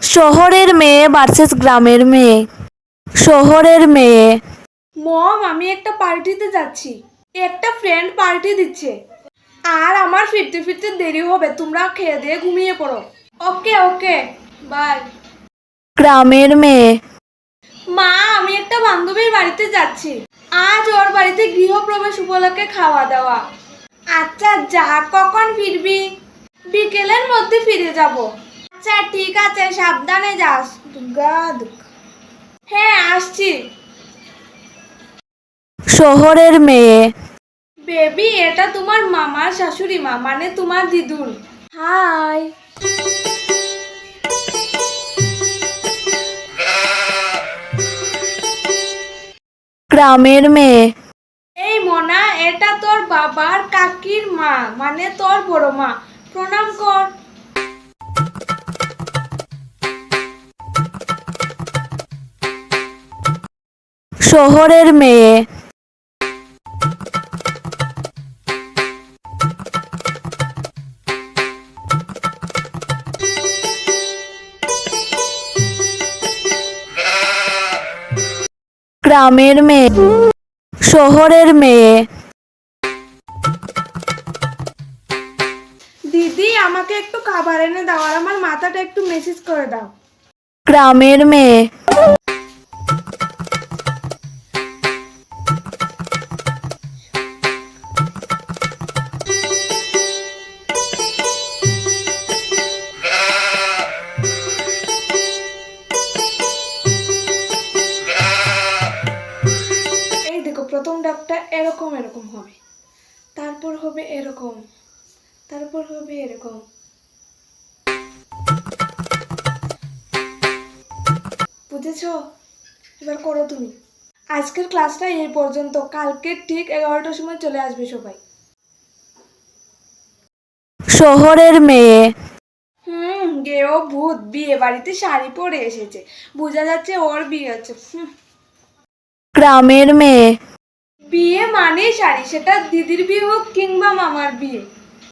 শহরের মেয়ে ভার্সেস গ্রামের মেয়ে। শহরের মেয়ে। মম, আমি একটা পার্টিতে যাচ্ছি। একটা ফ্রেন্ড পার্টি দিচ্ছে, আর আমার ফিরতে ফিরতে দেরি হবে। তোমরা খেয়ে দিয়ে ঘুমিয়ে পড়ো। ওকে ওকে, বাই। গ্রামের মেয়ে। মা, আমি একটা বান্ধবীর বাড়িতে যাচ্ছি। আজ ওর বাড়িতে গৃহপ্রবেশ উপলক্ষে খাওয়া দাওয়া। আচ্ছা যা, কখন ফিরবি? বিকেলের মধ্যে ফিরে যাব। আচ্ছা ঠিক আছে, সাবধানে যাস। দুর্গা দুর্গা। হ্যাঁ আসছি। শহরের মেয়ে। বেবি, এটা তোমার মামার শাশুড়ি মা, মানে তোমার দিদুন। হাই। গ্রামের মেয়ে। এই মোনা, এটা তোর বাবার কাকির মা, মানে তোর বড় মা। প্রণাম কর। শহরের মেয়ে। গ্রামের মেয়ে। শহরের মেয়ে। দিদি, আমাকে একটু খাবার এনে দাও, আর আমার মাথাটা একটু মেসেজ করে দাও। গ্রামের মেয়ে। এই দেখো, প্রথম ডাকটা এরকম এরকম হবে, তারপর হবে এরকম, তারপর হবে এরকম। বুঝেছো? এবার করো তুমি। আজকের ক্লাসটা এই পর্যন্ত। কালকে ঠিক 11টার সময় চলে আসবে সবাই। শহরের মেয়ে। গেও ভূত বিয়ে বাড়িতে শাড়ি পরে এসেছে, বোঝা যাচ্ছে ওর বিয়ে আছে। গ্রামের মেয়ে। বিয়ে মানে শাড়ি, সেটা দিদির বিয়ে হোক কিংবা মামার বিয়ে।